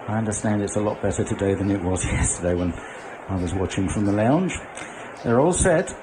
I understand it's a lot better today than it was yesterday when I was watching from the lounge. They're all set.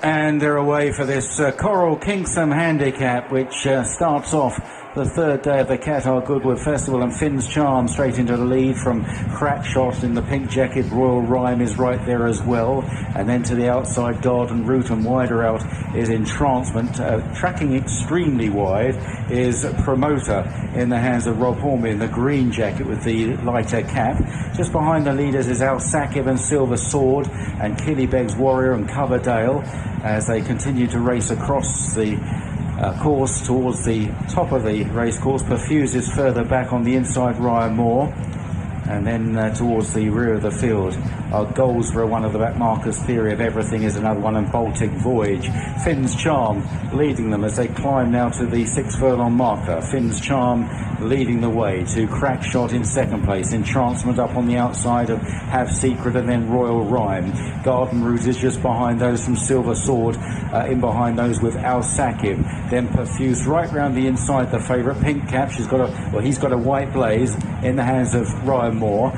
And they're away for this Coral Kingston handicap, which starts off the third day of the Qatar Goodwood Festival, and Finn's Charm straight into the lead from Crackshot in the pink jacket. Royal Rhyme is right there as well, and then to the outside Garden Route, and wider out is Entrancement. Tracking extremely wide is Promoter in the hands of Rob Hornby in the green jacket with the lighter cap. Just behind the leaders is Alsakib and Silver Sword and Killybegs Warrior and Coverdale as they continue to race across the course towards the top of the race course. Perfuse is further back on the inside, Ryan Moore, and then towards the rear of the field are Goldsborough, one of the back markers. Theory of Everything is another one, and Baltic Voyage. Finn's Charm leading them as they climb now to the 6 furlong marker. Finn's Charm leading the way to Crackshot in second place. Entrancement up on the outside of Have Secret, and then Royal Rhyme. Garden Route is just behind those from Silver Sword, in behind those with Alsakib. Then Perfuse right round the inside, the favourite Pink Cap. He's got a white blaze in the hands of Ryan Moore,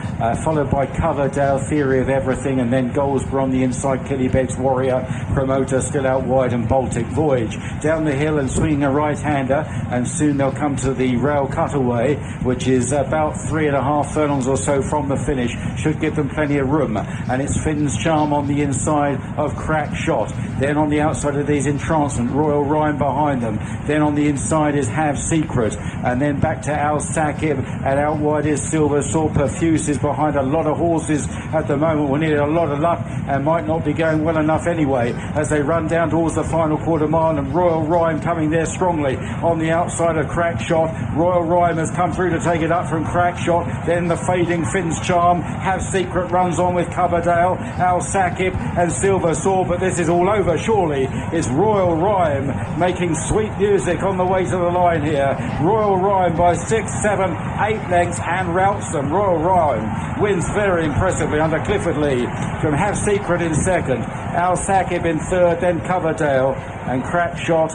followed by Coverdale, Theory of Everything, and then Goldsborough on the inside, Killybegs Warrior, Promoter still out wide, and Baltic Voyage. Down the hill and swinging a right-hander, and soon they'll come to the rail cutaway, which is about 3.5 furlongs or so from the finish. Should give them plenty of room, and it's Finn's Charm on the inside of Crackshot. Then on the outside of these, Entrancement, Royal Rhyme behind them. Then on the inside is Have Secret, and then back to Alsakib, and out wide is Silver Sword. Perfuse is behind a lot of horses at the moment. We need a lot of luck and might not be going well enough anyway as they run down towards the final quarter mile, and Royal Rhyme coming there strongly on the outside of Crackshot. Royal Rhyme has come through to take it up from Crackshot. Then the fading Finn's Charm. Have Secret runs on with Coverdale, Alsakib and Silver Sword, but this is all over surely. It's Royal Rhyme making sweet music on the way to the line here. Royal Rhyme by 6, 7, 8 lengths and routs them. Royal Rhyme wins very impressively under Clifford Lee from Have Secret in second, Alsakib in third, then Coverdale and Crackshot,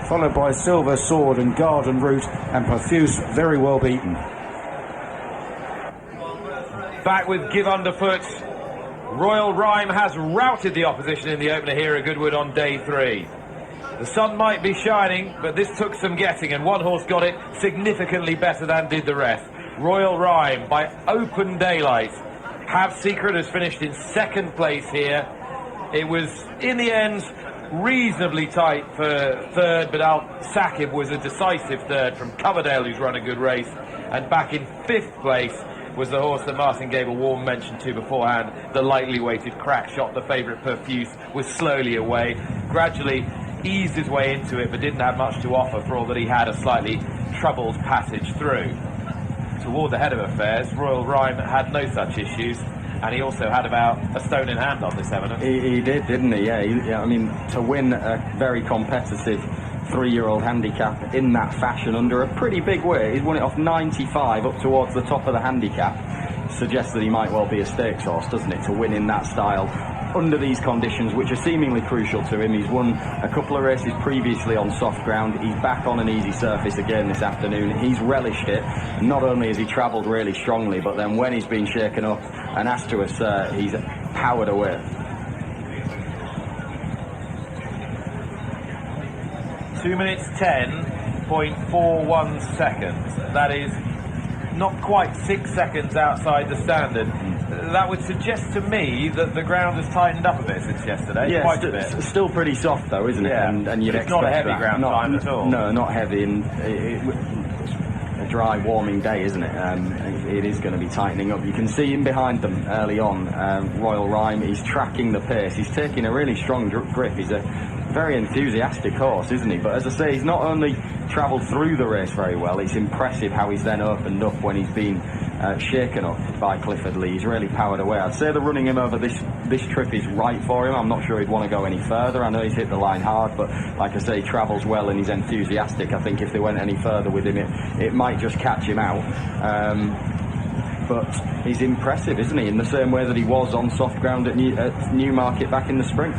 followed by Silver Sword and Garden Route, and Perfuse very well beaten. Back with Give Underfoot. Royal Rhyme has routed the opposition in the opener here at Goodwood on day 3. The sun might be shining, but this took some getting, and one horse got it significantly better than did the rest. Royal Rhyme by open daylight. Have Secret has finished in second place here. It was, in the end, reasonably tight for third, but Alsakib was a decisive third from Coverdale, who's run a good race. And back in 5th place was the horse that Martin Gable-Warren mentioned to beforehand, the lightly weighted Crackshot. The favourite Perfuse was slowly away, gradually eased his way into it, but didn't have much to offer for all that he had a slightly troubled passage through. Toward the head of affairs, Royal Rhyme had no such issues, and he also had about a stone in hand on this evidence. He did, didn't he? Yeah, I mean, to win a very competitive 3-year-old handicap in that fashion under a pretty big weight, he's won it off 95 up towards the top of the handicap, suggests that he might well be a stakes horse, doesn't it, to win in that style under these conditions, which are seemingly crucial to him. He's won a couple of races previously on soft ground. He's back on an easy surface again this afternoon. He's relished it. Not only has he travelled really strongly, but then when he's been shaken up and asked to assert, he's powered away. Two minutes 10.41 seconds. That is not quite 6 seconds outside the standard. That would suggest to me that the ground has tightened up a bit since yesterday. Yeah, quite a bit. Still pretty soft though, isn't it? Yeah. And you'd it's expect not a heavy that. ground time at all. No, not heavy. And a dry, warming day, isn't it? It is going to be tightening up. You can see him behind them early on. Royal Rhyme, he's tracking the pace. He's taking a really strong grip. He's a very enthusiastic horse, isn't he? But as I say, he's not only travelled through the race very well, it's impressive how he's then opened up when he's been shaken up by Clifford Lee. He's really powered away. I'd say the running him over this trip is right for him. I'm not sure he'd want to go any further. I know he's hit the line hard, but like I say, he travels well and he's enthusiastic. I think if they went any further with him, it might just catch him out. But he's impressive, isn't he? In the same way that he was on soft ground at Newmarket back in the spring.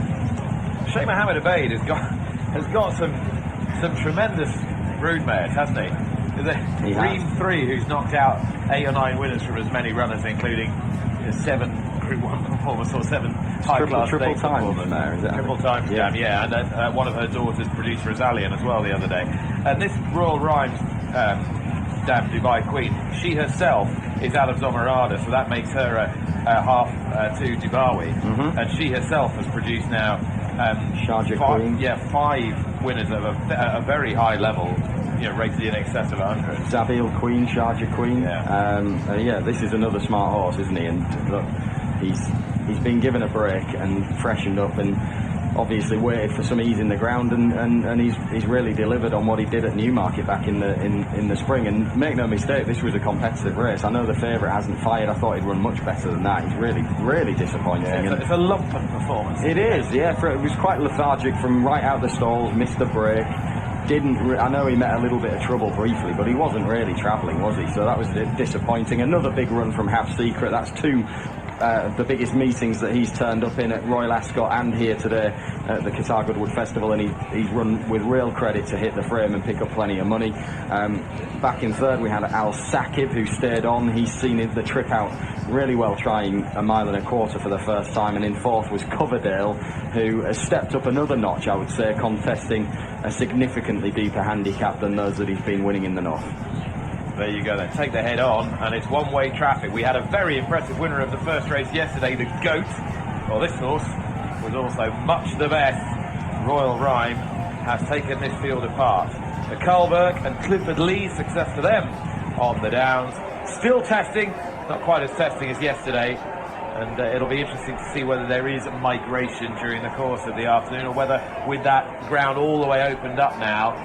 Sheikh Mohammed Obeid has got some tremendous broodmares, hasn't he? He Ream has. 3, who's knocked out 8 or 9 winners from as many runners, including 7 Group 1 performers or 7 high-class triple state time performers. there, is it? Triple time Yeah. jam, yeah. And one of her daughters produced Rosalian as well the other day. And this Royal Rhymes Dam Dubai Queen, she herself is out of Zomarada, so that makes her a half to Dubawi. And she herself has produced now Sharjah Queen. 5 winners of a very high level, rated in excess of 100. Zabil Queen, Sharjah Queen. Yeah. This is another smart horse, isn't he? And look, he's been given a break and freshened up, and obviously waited for some ease in the ground, and he's really delivered on what he did at Newmarket back in the spring. And make no mistake, this was a competitive race. I know the favourite hasn't fired. I thought he'd run much better than that. He's really disappointing. Yeah, it's a lumpen performance. It is, yeah. It was quite lethargic from right out the stalls. Missed the break. I know he met a little bit of trouble briefly, but he wasn't really travelling, was he? So that was disappointing. Another big run from Half Secret. That's 2 the biggest meetings that he's turned up in at Royal Ascot and here today at the Qatar Goodwood Festival, and he's run with real credit to hit the frame and pick up plenty of money. Back in third we had Alsakib, who stayed on. He's seen the trip out really well, trying 1.25 miles for the first time. And in fourth was Coverdale, who has stepped up another notch, I would say, contesting a significantly deeper handicap than those that he's been winning in the north. There you go then, take the head on, and it's one-way traffic. We had a very impressive winner of the first race yesterday, the Goat. Well, this horse was also much the best. Royal Rhyme has taken this field apart. The Culberg and Clifford Lee, success to them on the downs. Still testing, not quite as testing as yesterday, and it'll be interesting to see whether there is a migration during the course of the afternoon, or whether, with that ground all the way opened up now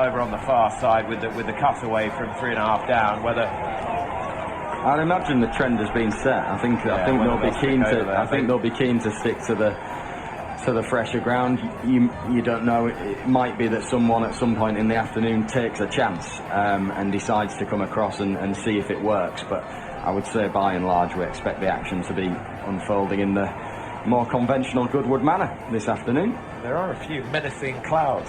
over on the far side with the cutaway from 3.5 down, whether I'd imagine the trend has been set. I think they'll be keen to. I think they'll be keen to stick to the fresher ground. You don't know. It might be that someone at some point in the afternoon takes a chance and decides to come across and see if it works. But I would say, by and large, we expect the action to be unfolding in the more conventional Goodwood manner this afternoon. there are a few menacing clouds